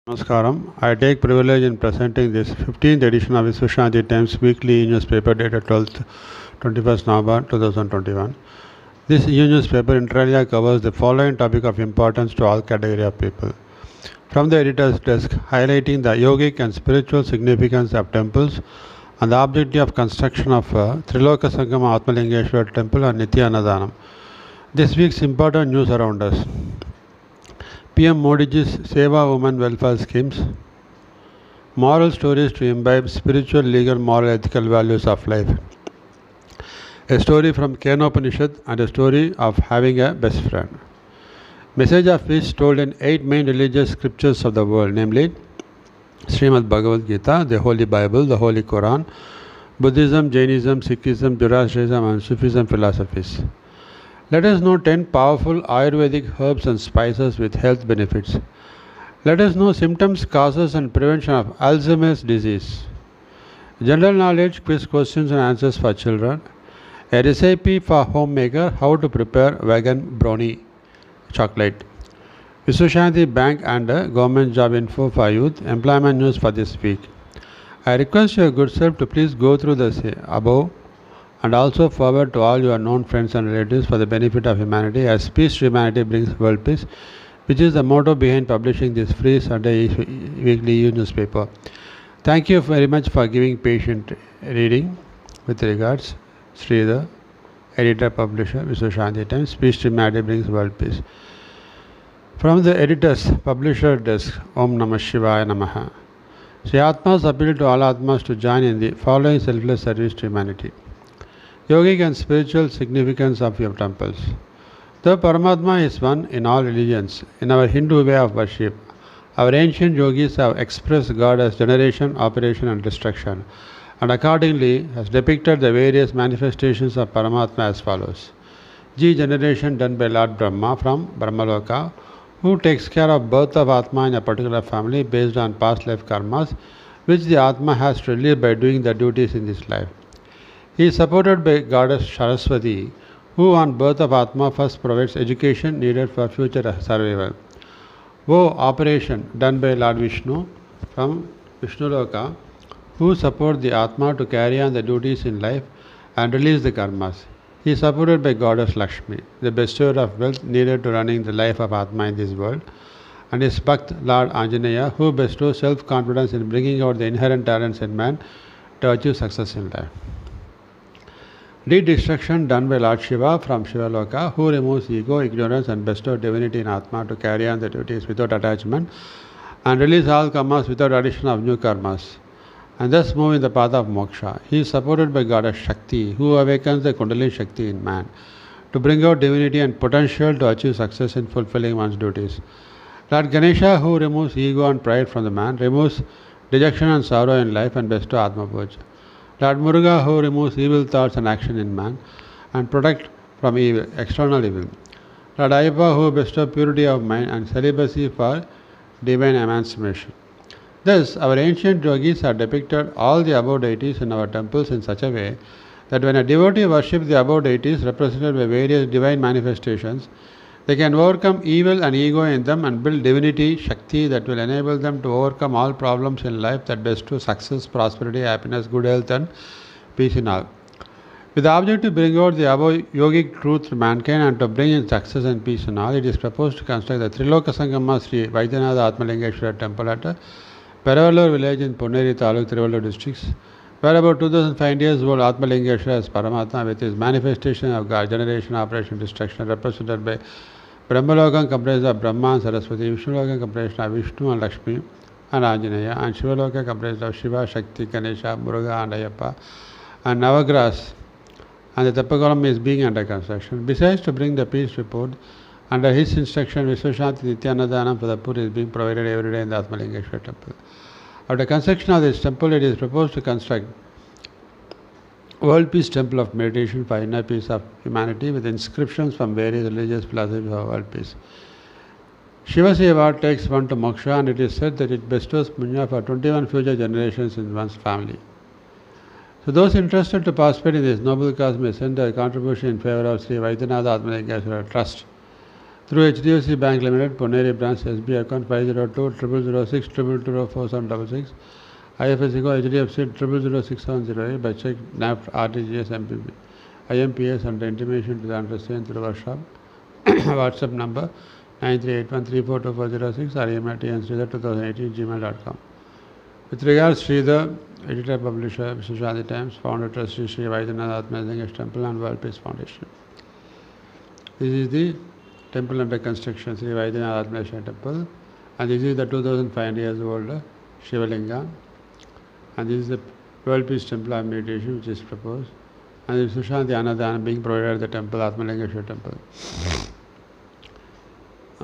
Namaskaram. I take privilege in presenting this 15th edition of Visvashanti Times weekly newspaper dated 21st November 2021. This newspaper inter alia covers the following topic of importance to all category of people. From the editor's desk, highlighting the yogic and spiritual significance of temples and the objective of construction of Triloka Sangama Atmalingeshwar Temple and Nitya Annadanam. This week's important news around us. PM Modi's Seva Women Welfare Schemes, moral stories to imbibe spiritual, legal, moral, ethical values of life. A story from Kenopanishad and a story of having a best friend. Message of which told in 8 main religious scriptures of the world, namely Srimad Bhagavad Gita, the Holy Bible, the Holy Quran, Buddhism, Jainism, Sikhism, Zoroastrianism and Sufism philosophies. Let us know 10 powerful Ayurvedic herbs and spices with health benefits. Let us know symptoms, causes and prevention of Alzheimer's disease. General knowledge, quiz questions and answers for children. A recipe for homemaker, how to prepare vegan brownie chocolate. Visvashanti Bank and government job info for youth, employment news for this week. I request your good self to please go through the above and also forward to all your known friends and relatives for the benefit of humanity, as peace to humanity brings world peace, which is the motto behind publishing this free Sunday weekly newspaper. Thank you very much for giving patient reading. With regards, Sridhar, editor, publisher, Visvashanti Times. Peace to humanity brings world peace. From the editor's publisher desk, Om Namah Shivaya Namaha. Sri Atma's appeal to all Atmas to join in the following selfless service to humanity. Yogic and spiritual significance of your temples. Though Paramatma is one in all religions, in our Hindu way of worship, our ancient yogis have expressed God as generation, operation and destruction, and accordingly has depicted the various manifestations of Paramatma as follows. G. Generation done by Lord Brahma from Brahmaloka, who takes care of birth of Atma in a particular family based on past life karmas, which the Atma has to relieve by doing the duties in this life. He is supported by goddess Saraswati, who on birth of Atma first provides education needed for future survival. O operation done by Lord Vishnu from Vishnuloka, who support the Atma to carry on the duties in life and release the karmas. He is supported by goddess Lakshmi, the bestower of wealth needed to running the life of Atma in this world, and his Bhakt Lord Anjaneya, who bestows self-confidence in bringing out the inherent talents in man to achieve success in life. Destruction done by Lord Shiva from Shivaloka, who removes ego, ignorance and bestows divinity in Atma to carry on the duties without attachment and release all karmas without addition of new karmas, and thus move in the path of moksha. He is supported by goddess Shakti, who awakens the Kundalini Shakti in man to bring out divinity and potential to achieve success in fulfilling one's duties. Lord Ganesha, who removes ego and pride from the man, removes dejection and sorrow in life and bestows Atma Puja. Lord Muruga, who removes evil thoughts and action in man and protect from evil, external evil. Lord Ayyappa, who bestows purity of mind and celibacy for divine emancipation. Thus, our ancient yogis have depicted all the above deities in our temples in such a way that when a devotee worships the above deities represented by various divine manifestations, they can overcome evil and ego in them and build divinity, Shakti, that will enable them to overcome all problems in life that bestow success, prosperity, happiness, good health and peace in all. With the object to bring out the above yogic truth to mankind and to bring in success and peace in all, it is proposed to construct the Triloka Sangama Sri Vaidyanatha Atmalingeshwara Temple at Peravallur village in Ponneri Taluk, Tiruvallur districts, where about 2500 years old Atmalingeshwara is Paramatma with his manifestation of God, generation, operation, destruction, represented by Brahmalokam comprised of Brahma and Saraswati, Vishnulokam comprised of Vishnu and Lakshmi and Anjaneya, and Shivaloka comprised of Shiva, Shakti, Ganesha, Muruga and Ayyappa, and Navagras, and the Tappakolam is being under construction. Besides, to bring the peace report, under his instruction, Visvashanti Nitya Annadanam for the poor is being provided every day in the Atmalingeshwara temple. After construction of this temple, it is proposed to construct World Peace Temple of Meditation for inner peace of humanity with inscriptions from various religious philosophies of world peace. Shiva Seva takes one to moksha, and it is said that it bestows punya for 21 future generations in one's family. So those interested to participate in this noble cause may send their contribution in favor of Sri Vaidyanatha Atmalingeshwara Trust. through HDFC Bank Limited, Poneri branch, SB account 502 0006 2224766, IFSC code HDFC 006708 by check NAFT RTGS MPP, IMPS under intimation to the undersigned through workshop. WhatsApp number 9381342406 or email tnsridhar2018@gmail.com. With regards to the editor, publisher, Vishwashanti Times, founder, trustee, Sri Vaidyanatha Atmalingesh Temple and World Peace Foundation. This is the temple under construction, Sri Vaidyanatha Atmalingesh Temple, and this is the 2500 years old Shivalinga, and this is the World Peace Temple of Meditation which is proposed, and this is Vishwashanti Anadana being provided at the temple, Atmalingeshwar Temple.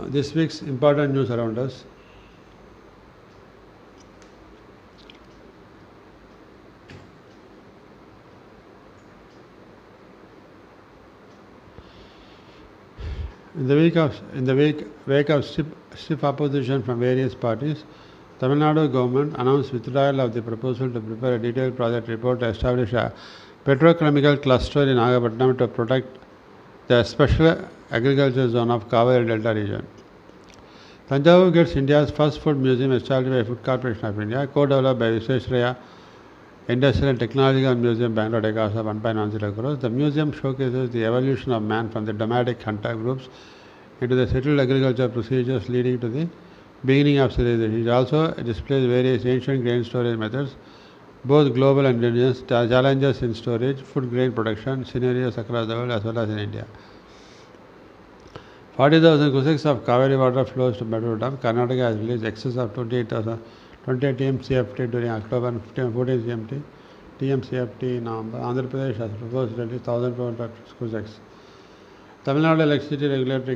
This week's important news around us. In the wake of stiff opposition from various parties, Tamil Nadu government announced withdrawal of the proposal to prepare a detailed project report to establish a petrochemical cluster in Nagapattinam to protect the special agriculture zone of Kaveri Delta region. Tanjavur gets India's first food museum established by Food Corporation of India, co-developed by Visvesvaraya Industrial and Technological Museum, Bangalore, at a cost of 1.10 crores. The museum showcases the evolution of man from the nomadic hunter groups into the settled agriculture procedures leading to the beginning of civilization. It also displays various ancient grain storage methods, both global and indigenous, challenges in storage, food grain production, scenarios across the world as well as in India. 40,000 cubics of Kaveri water flows to Meduru Dam. Karnataka has released excess of 28 TMCFT during October and 14 TMCFT in November. Andhra Pradesh has proposed release 1,200 cubics. Tamil Nadu Electricity Regulatory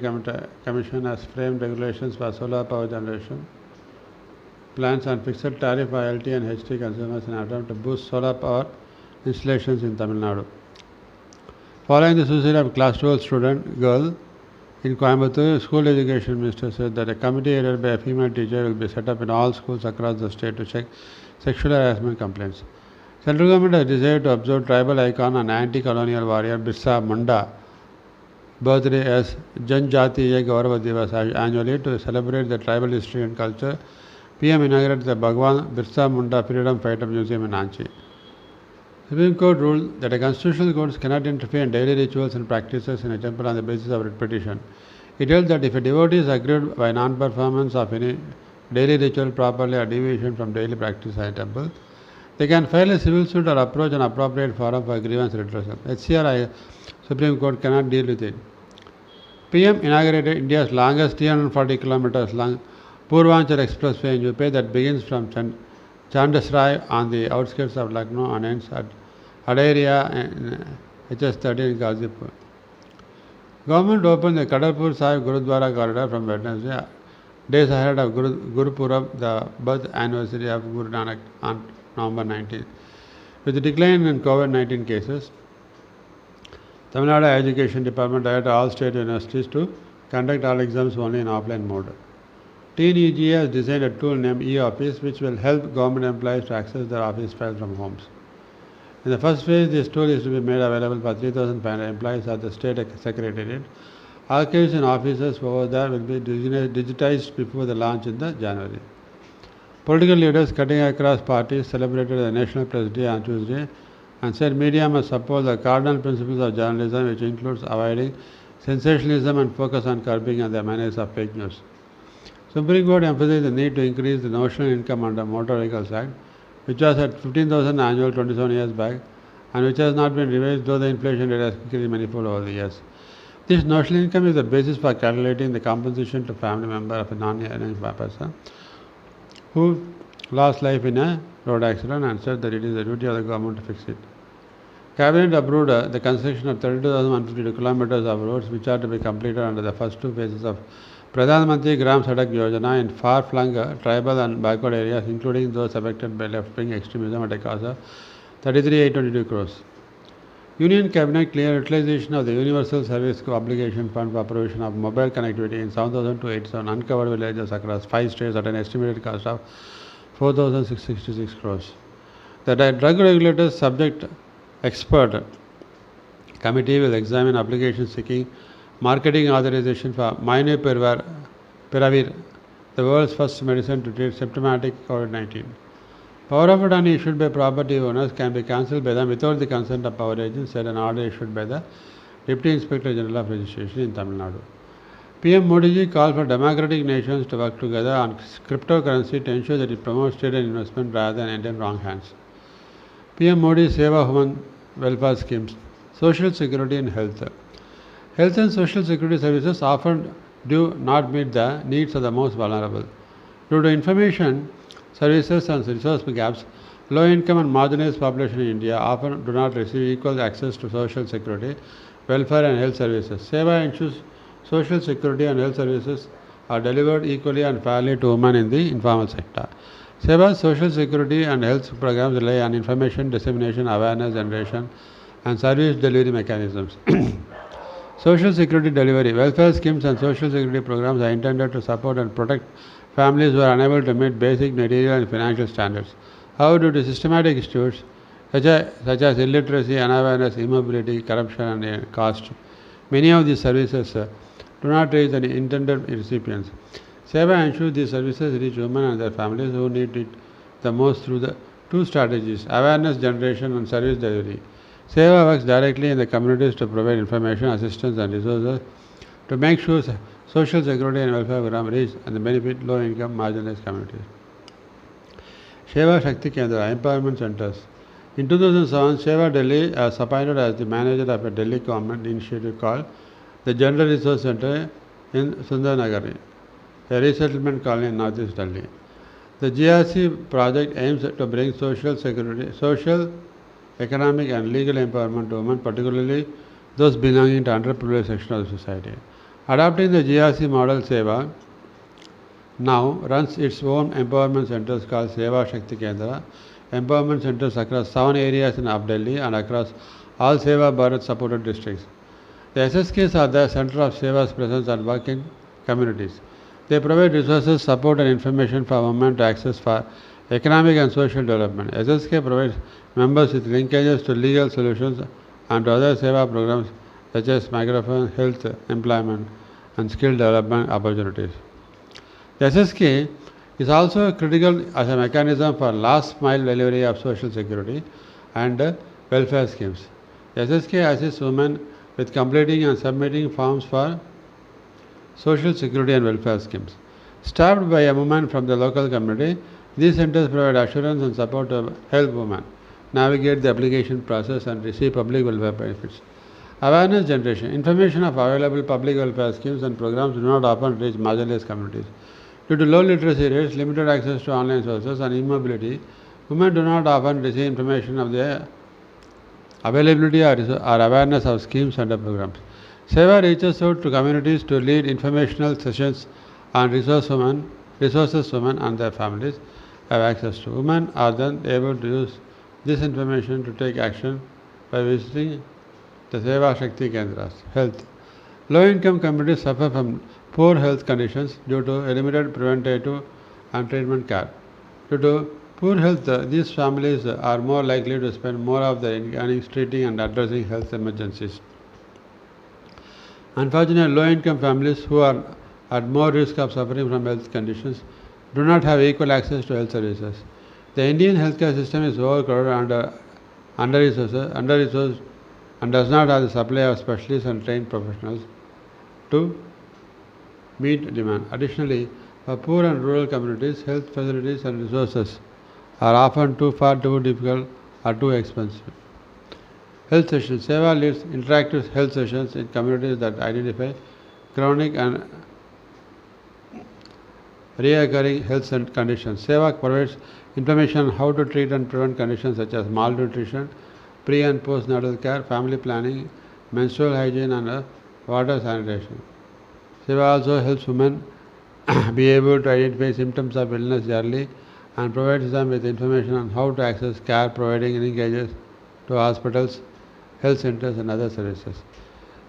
Commission has framed regulations for solar power generation plants and fixed tariff for LT and HT consumers in an attempt to boost solar power installations in Tamil Nadu. Following the suicide of class 12 student girl in Coimbatore, School Education Minister said that a committee headed by a female teacher will be set up in all schools across the state to check sexual harassment complaints. Central government has decided to observe tribal icon and anti-colonial warrior Birsa Munda birthday as Janjatiya Gaurav Divas annually to celebrate the tribal history and culture. PM inaugurated the Bhagwan Birsa Munda Freedom Fighter Museum in Ranchi. Supreme Court ruled that a constitutional court cannot interfere in daily rituals and practices in a temple on the basis of writ petition. It held that if a devotee is aggrieved by non-performance of any daily ritual properly or deviation from daily practice in a temple, they can file a civil suit or approach an appropriate forum for grievance redressal. HCRI Supreme Court cannot deal with it. PM inaugurated India's longest 340 kilometers long Purvanchal Expressway in UP that begins from Chandasrai on the outskirts of Lucknow and ends at Adaria in HS13 in Ghazipur. Government opened the Kadalpur Sahib Gurudwara corridor from Wednesday, days ahead of Guru Purab, the birth anniversary of Guru Nanak on November 19th. With the decline in COVID-19 cases, Tamil Nadu Education Department directed all state universities to conduct all exams only in offline mode. TNEG has designed a tool named e-Office which will help government employees to access their office files from homes. In the first phase, this tool is to be made available for 3,500 employees at the state secretariat. Archives in offices over there will be digitized before the launch in January. Political leaders cutting across parties celebrated the National Press Day on Tuesday and said media must support the cardinal principles of journalism, which includes avoiding sensationalism and focus on curbing the menace of fake news. Supreme Court emphasized the need to increase the notional income under Motor Vehicles Act, which was at 15,000 annual 27 years back and which has not been revised though the inflation rate has increased manifold over the years. This notional income is the basis for calculating the compensation to family member of a non-earning person who lost life in a road accident and said that it is the duty of the government to fix it. Cabinet approved the construction of 32,152 kilometers of roads which are to be completed under the first two phases of Pradhan Mantri Gram Sadak Yojana in far-flung tribal and backward areas, including those affected by left-wing extremism at a cost of 33,822 crores. Union Cabinet cleared utilization of the Universal Service Obligation Fund for provision of mobile connectivity in 7,287 uncovered villages across 5 states at an estimated cost of 4,666 crores. The drug regulators subject expert committee will examine applications seeking marketing authorization for Molnupiravir, the world's first medicine to treat symptomatic COVID-19. Power of attorney issued by property owners can be cancelled by them without the consent of power agents, said an order issued by the Deputy Inspector General of Registration in Tamil Nadu. PM Modi ji called for democratic nations to work together on cryptocurrency to ensure that it promotes trade and investment rather than end in wrong hands. PM Modi's Seva Human Welfare Schemes, Social Security and Health. Health and social security services often do not meet the needs of the most vulnerable. Due to information, services and resource gaps, low-income and marginalized population in India often do not receive equal access to social security, welfare and health services. Seva ensures social security and health services are delivered equally and fairly to women in the informal sector. Seva's social security and health programs rely on information dissemination, awareness generation, and service delivery mechanisms. Social security delivery, welfare schemes and social security programs are intended to support and protect families who are unable to meet basic material and financial standards. However, due to systematic issues such as illiteracy, unawareness, immobility, corruption, and cost, many of these services do not reach the intended recipients. Seva ensures these services reach women and their families who need it the most through the two strategies: awareness generation and service delivery. Seva works directly in the communities to provide information, assistance, and resources to make sure social security and welfare programs reach and benefit low-income, marginalized communities. Seva Shakti Kendra Empowerment Centers. In 2007, Seva Delhi was appointed as the manager of a Delhi government initiative called the Gender Resource Center in Sundarnagar, a resettlement colony in northeast Delhi. The GRC project aims to bring social, economic and legal empowerment to women, particularly those belonging to underprivileged section of the society. Adopting the GRC model, Seva now runs its own empowerment centers called Seva Shakti Kendra, empowerment centers across 7 areas in Delhi and across all Seva Bharat supported districts. The SSKs are the center of Seva's presence and work in communities. They provide resources, support and information for women to access for economic and social development. SSK provides members with linkages to legal solutions and to other Seva programs such as microfinance, health, employment and skill development opportunities. The SSK is also critical as a mechanism for last mile delivery of social security and welfare schemes. The SSK assists women with completing and submitting forms for social security and welfare schemes. Staffed by a woman from the local community, these centers provide assurance and support to help women navigate the application process and receive public welfare benefits. Awareness generation. Information of available public welfare schemes and programs do not often reach marginalized communities. Due to low literacy rates, limited access to online sources, and immobility, women do not often receive information of the availability or awareness of schemes and programs. Seva reaches out to communities to lead informational sessions on resources women and their families have access to. Women are then able to use this information to take action by visiting the Seva Shakti Kendras. Health. Low-income communities suffer from poor health conditions due to limited preventative and treatment care. Due to poor health, these families are more likely to spend more of their earnings treating and addressing health emergencies. Unfortunately, low-income families who are at more risk of suffering from health conditions do not have equal access to health services. The Indian healthcare system is overcrowded and under-resourced and does not have the supply of specialists and trained professionals to meet demand. Additionally, for poor and rural communities, health facilities and resources are often too difficult or too expensive. Health sessions. Seva leads interactive health sessions in communities that identify chronic and recurring health conditions. Seva provides information on how to treat and prevent conditions such as malnutrition, pre and postnatal care, family planning, menstrual hygiene and water sanitation. Seva also helps women be able to identify symptoms of illness early and provides them with information on how to access care, providing linkages to hospitals, health centers and other services.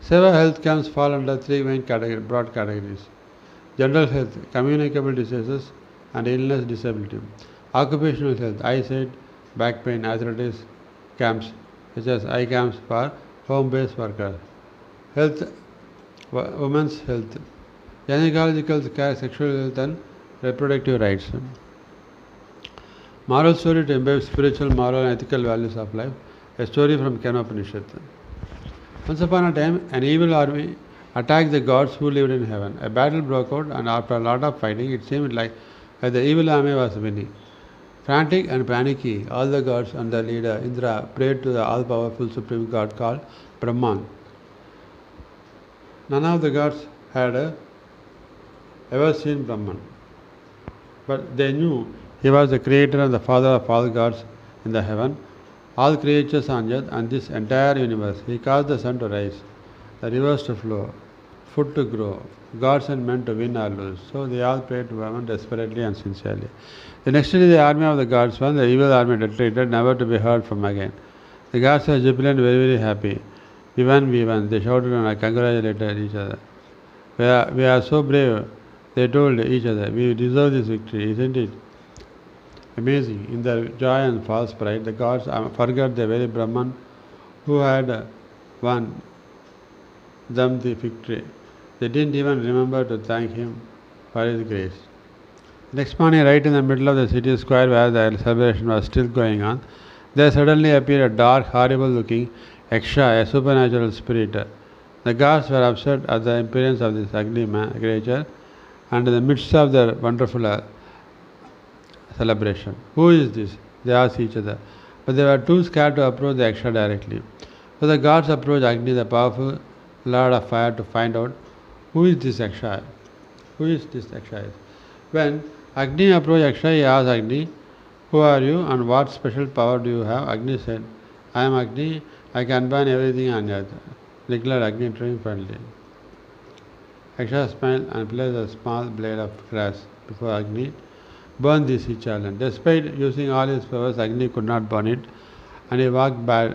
Seva health camps fall under 3 main broad categories: general health, communicable diseases and illness disability; occupational health, eyesight, back pain, arthritis camps such as eye camps for home-based workers; health women's health, gynecological care, sexual health and reproductive rights. Moral story to imbibe spiritual, moral and ethical values of life. A story from Kenopanishad. Once upon a time, an evil army attacked the gods who lived in heaven. A battle broke out, and after a lot of fighting, it seemed like the evil army was winning. Frantic and panicky, all the gods and their leader Indra prayed to the all-powerful supreme god called Brahman. None of the gods had ever seen Brahman, but they knew he was the creator and the father of all gods in the heaven, all creatures on earth, and this entire universe. He caused the sun to rise, the rivers to flow, food to grow, gods and men to win or lose. So they all prayed to Brahman desperately and sincerely. The next day, the army of the gods won, the evil army retreated, never to be heard from again. The gods were jubilant, very, very happy. We won, we won. They shouted and congratulated each other. We are so brave, they told each other. We deserve this victory, isn't it amazing? In their joy and false pride, the gods forgot the very Brahman who had won them the victory. They didn't even remember to thank him for his grace. Next morning, right in the middle of the city square where the celebration was still going on, there suddenly appeared a dark, horrible-looking Yaksha, a supernatural spirit. The gods were upset at the appearance of this ugly creature and in the midst of their wonderful celebration. Who is this? They asked each other. But they were too scared to approach the Yaksha directly. So the gods approached Agni, the powerful lord of fire, to find out who is this Yaksha. When Agni approached Yaksha, he asked Agni, "Who are you and what special power do you have?" Agni said, "I am Agni, I can burn everything on earth," declared Agni triumphantly. Yaksha smiled and placed a small blade of grass before Agni. "Burn this," he challenged. Despite using all his powers, Agni could not burn it, and he walked back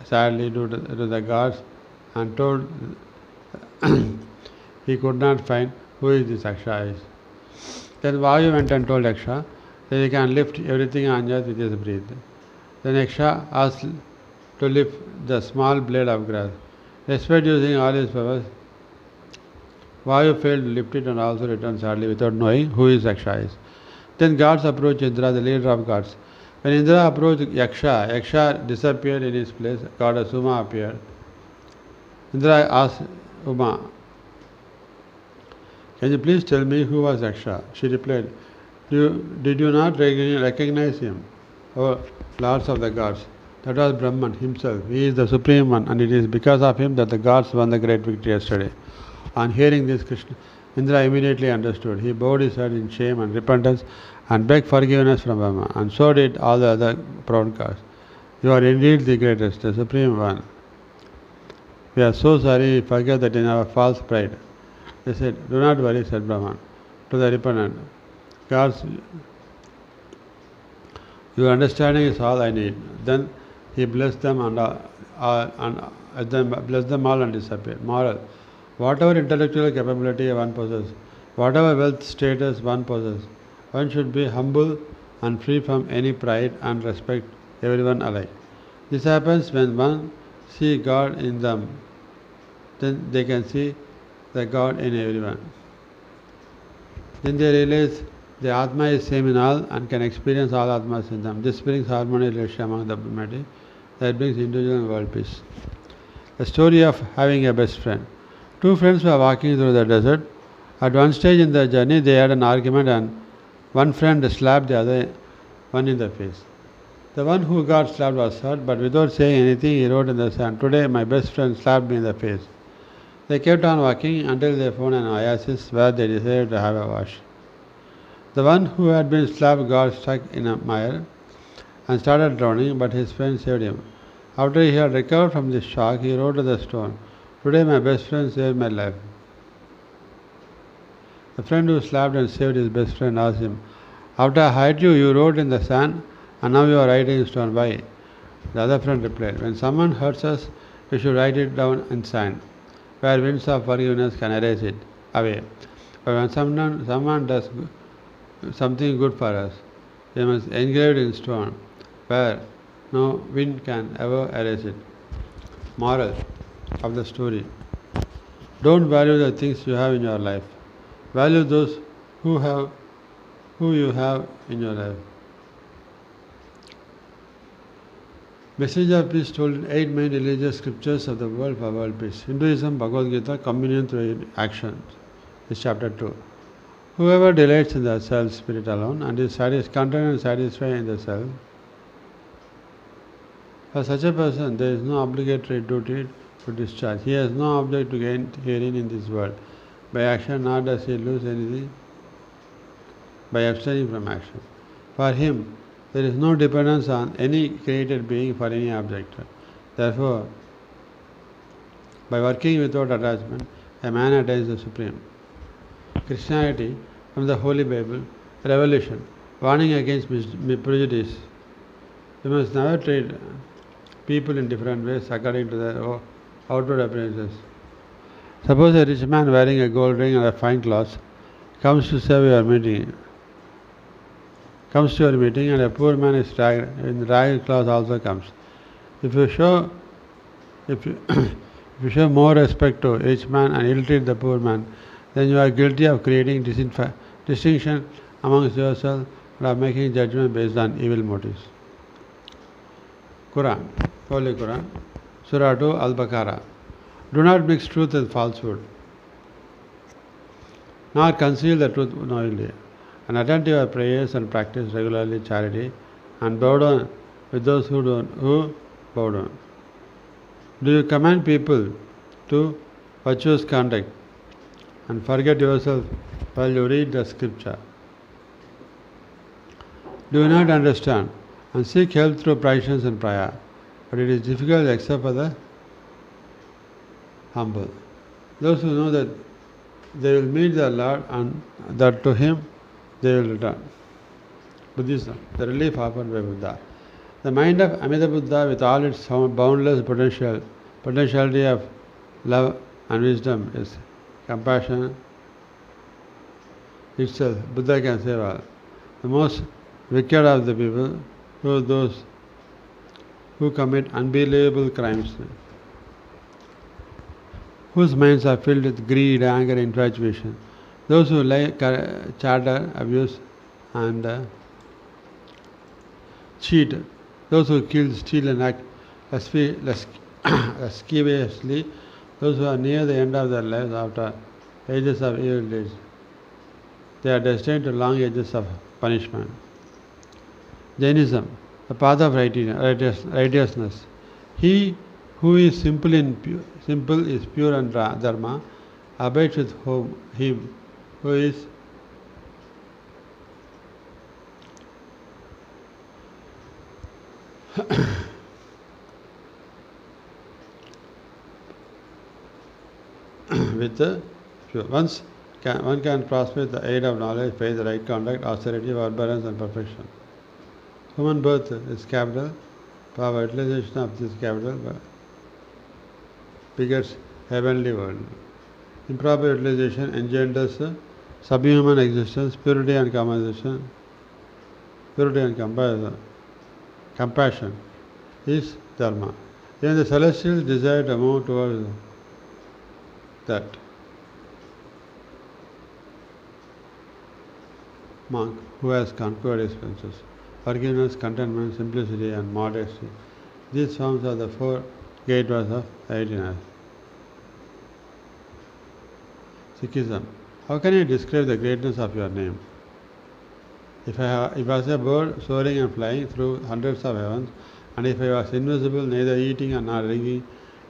sadly to the gods and told he could not find who is this Yaksha is. Then Vayu went and told Yaksha that he can lift everything on earth with his breath. Then Yaksha asked to lift the small blade of grass. Despite using all his powers, Vayu failed to lift it and also returned sadly without knowing who his Yaksha is. Then gods approached Indra, the leader of gods. When Indra approached Yaksha, Yaksha disappeared in his place. Goddess Uma appeared. Indra asked Uma, "Can you please tell me who was Yaksha?" She replied, Did you not recognize him, O lords of the gods? That was Brahman himself. He is the Supreme One, and it is because of him that the gods won the great victory yesterday." On hearing this, Indra immediately understood. He bowed his head in shame and repentance and begged forgiveness from Brahma, and so did all the other proud gods. "You are indeed the greatest, the Supreme One. We are so sorry we forget that in our false pride." They said, "Do not worry," said Brahman to the repentant gods. "Your understanding is all I need." Then he blessed them and disappeared. Moral: whatever intellectual capability one possesses, whatever wealth status one possesses, one should be humble and free from any pride and respect everyone alike. This happens when one sees God in them, then they can see the God in everyone. Then they realize the Atma is same in all and can experience all Atmas in them. This brings harmony and relationship among the humanity. That brings individual and world peace. The story of having a best friend. Two friends were walking through the desert. At one stage in their journey, they had an argument, and one friend slapped the other one in the face. The one who got slapped was hurt, but without saying anything, he wrote in the sand, "Today my best friend slapped me in the face." They kept on walking until they found an oasis where they decided to have a wash. The one who had been slapped got stuck in a mire and started drowning, but his friend saved him. After he had recovered from this shock, he wrote to the stone, "Today my best friend saved my life." The friend who slapped and saved his best friend asked him, "After I hurt you, you wrote in the sand, and now you are writing in stone. Why?" The other friend replied, "When someone hurts us, we should write it down in sand, where winds of forgiveness can erase it away. But when someone does something good for us, we must engrave it in stone, where no wind can ever erase it." Moral of the story: Don't value the things you have in your life. Value those who you have in your life. Message of Peace told in 8 main religious scriptures of the world for world peace. Hinduism, Bhagavad Gita, communion through action. This chapter 2. Whoever delights in the self spirit alone and is content and satisfied in the self, for such a person there is no obligatory duty to discharge. He has no object to gain herein in this world. By action, nor does he lose anything by abstaining from action. For him, there is no dependence on any created being for any object. Therefore, by working without attachment, a man attains the Supreme. Christianity, from the Holy Bible, Revelation, warning against prejudice. You must never treat people in different ways according to their outward appearances. Suppose a rich man wearing a gold ring and a fine cloth comes to your meeting, and a poor man in ragged cloth also comes. If you show more respect to rich man and ill-treat the poor man, then you are guilty of creating distinction amongst yourselves and of making judgment based on evil motives. Quran, Holy Quran, Surah 2, Al-Baqarah. Do not mix truth with falsehood, nor conceal the truth knowingly, and attend to your prayers and practice regularly charity, and bow down with those who bow down. Do you command people to virtuous conduct and forget yourself while you read the scripture? Do you not understand and seek help through patience and prayer? But it is difficult except for the humble. Those who know that they will meet their Lord and that to Him they will return. Buddhism, the relief offered by Buddha. The mind of Amida Buddha, with all its boundless potentiality of love and wisdom, is compassion itself. Buddha can save all. The most wicked of the people who are those who commit unbelievable crimes, whose minds are filled with greed, anger, infatuation. Those who lie, chatter, abuse, and cheat. Those who kill, steal, and act lasciviously. Those who are near the end of their lives after ages of evil deeds. They are destined to long ages of punishment. Jainism, the path of righteousness. He who is simple is pure and dharma, abides with him who is with the pure. One can prosper with the aid of knowledge, faith, right conduct, austerity, forbearance, and perfection. Human birth is capital. Power utilization of this capital begets heavenly world. Improper utilization engenders subhuman existence, purity and compassion is dharma. Even the celestials desire to move towards that. Monk who has conquered his senses. Forgiveness, contentment, simplicity, and modesty. These forms are the 4 gateways of happiness. Sikhism. How can you describe the greatness of your name? If I was a bird soaring and flying through hundreds of heavens, and if I was invisible, neither eating and not drinking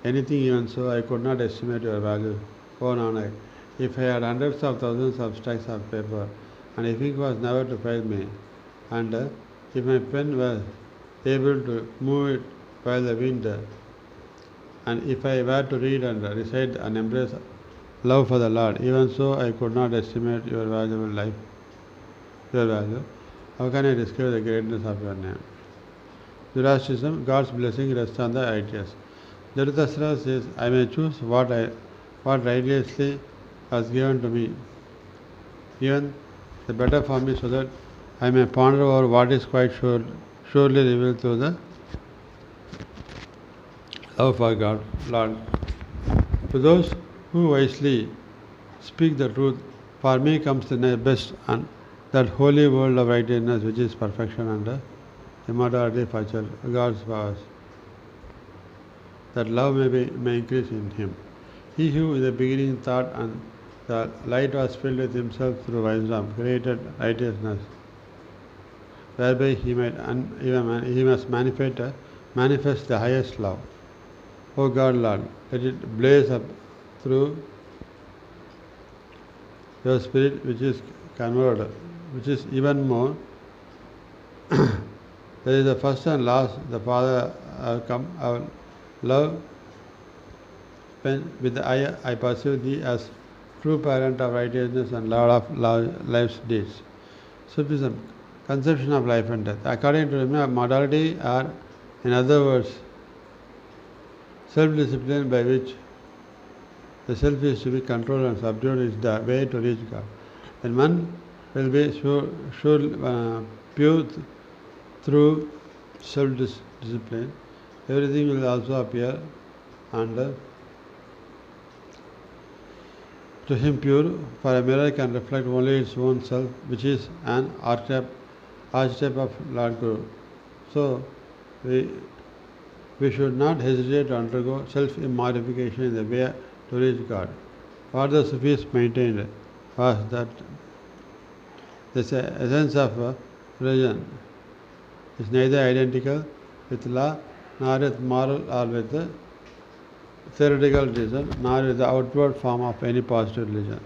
anything, even so, I could not estimate your value. O Nanak, if I had hundreds of thousands of stacks of paper, and if ink was never to fail me, and if my pen was able to move it while the wind, and if I were to read and recite and embrace love for the Lord, even so I could not estimate your valuable life, your value. How can I describe the greatness of your name? Zoroastrianism, God's blessing rests on the righteous. Dhritarashtra says, I may choose what righteously was given to me, even the better for me, so that I may ponder over what is quite surely revealed through the love for God, Lord. To those who wisely speak the truth. For me comes the best and that holy world of righteousness which is perfection and immortality for God's powers. That love may increase in him. He who in the beginning thought and the light was filled with himself through wisdom, created righteousness, whereby he must manifest the highest love. O God, Lord, let it blaze up through your spirit which is converted, which is even more. There is the first and last, the Father come, our love, when with the eye I perceive thee as true parent of righteousness and Lord of life's deeds. Sufism, conception of life and death. According to modality, or in other words, self-discipline by which the self is to be controlled and subdued is the way to reach God. When one will be pure through self-discipline, everything will also appear under to him pure, for a mirror can reflect only its own self, which is an archetype of Lord Guru. So, we should not hesitate to undergo self-immodification in the way to reach God. What the Sufis maintained was that the essence of religion is neither identical with law, nor with moral or with theoretical reason, nor with the outward form of any positive religion.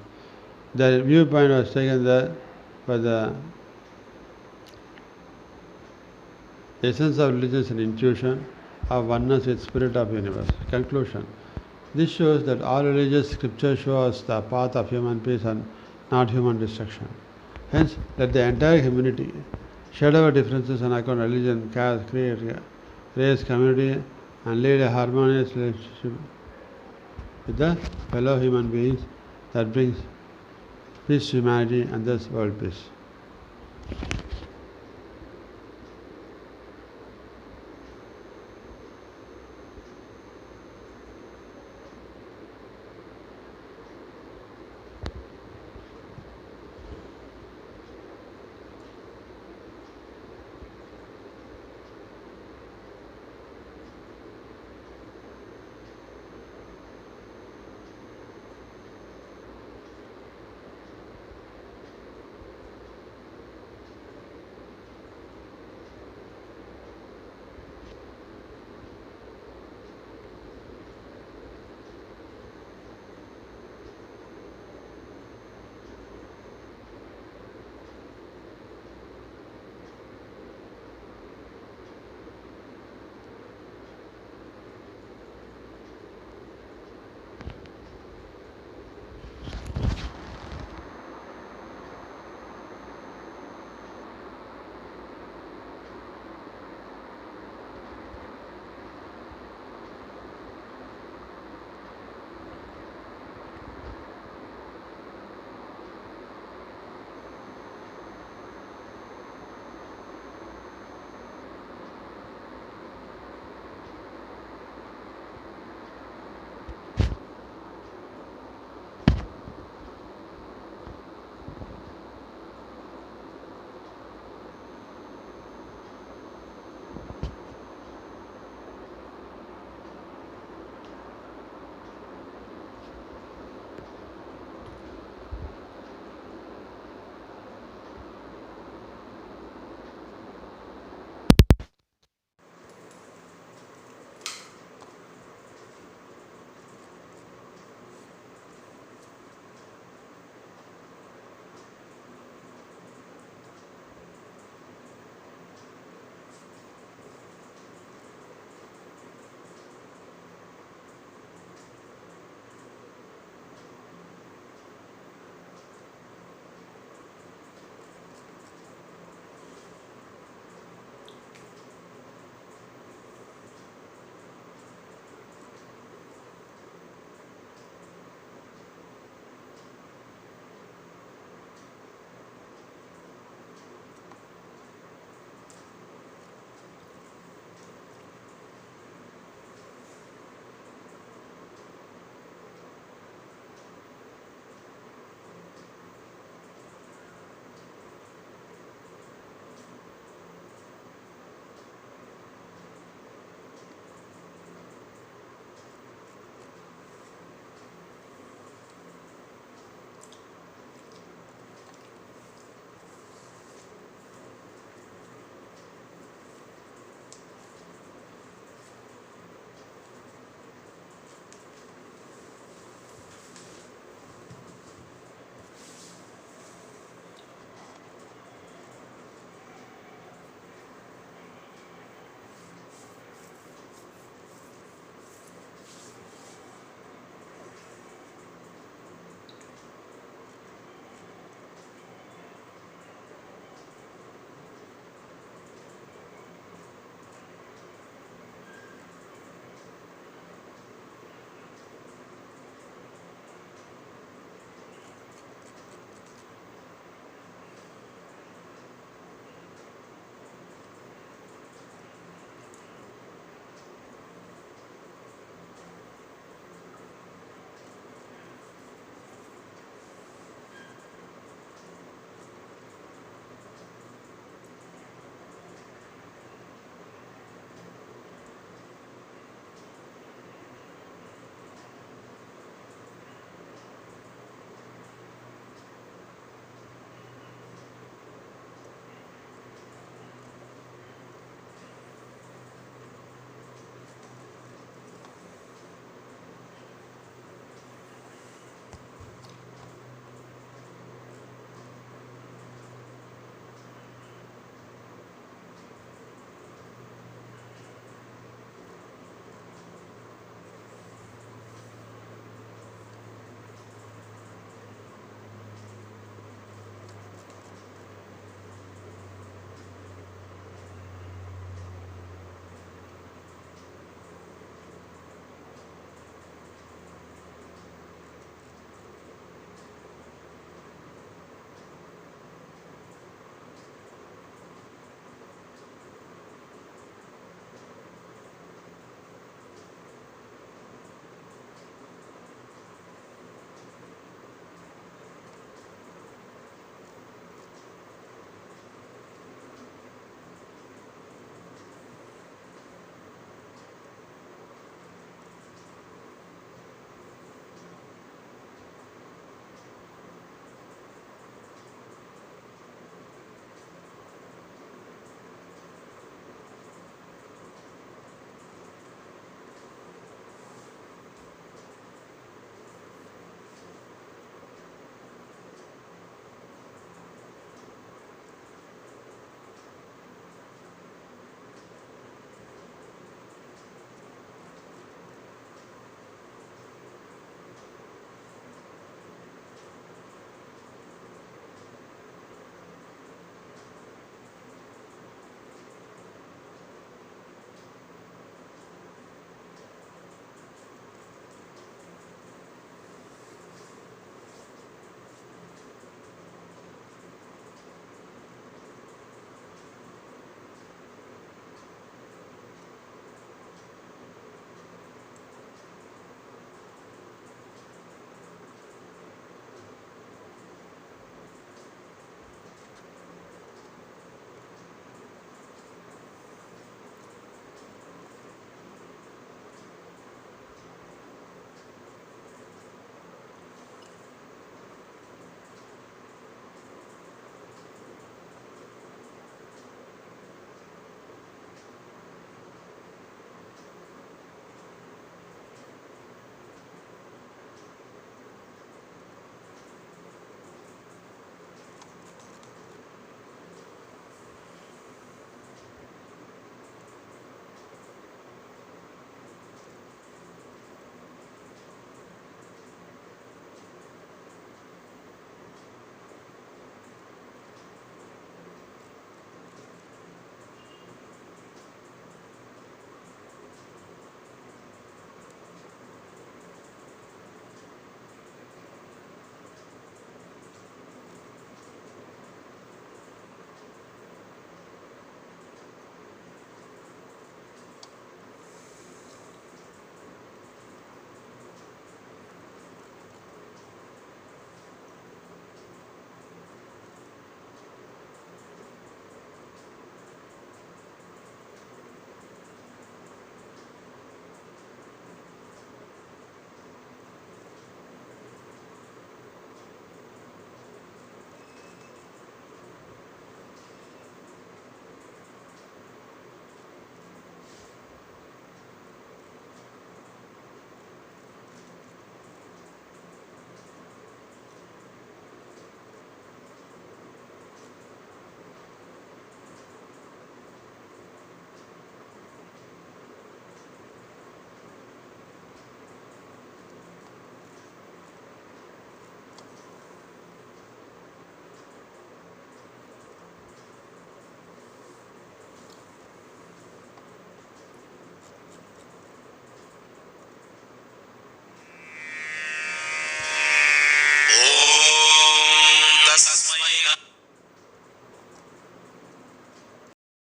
The viewpoint was taken there by the essence of religion is an intuition of oneness with spirit of universe. Conclusion. This shows that all religious scriptures show us the path of human peace and not human destruction. Hence, let the entire humanity shed our differences on account of religion, caste, creed, race, community, and lead a harmonious relationship with the fellow human beings that brings peace to humanity and thus world peace.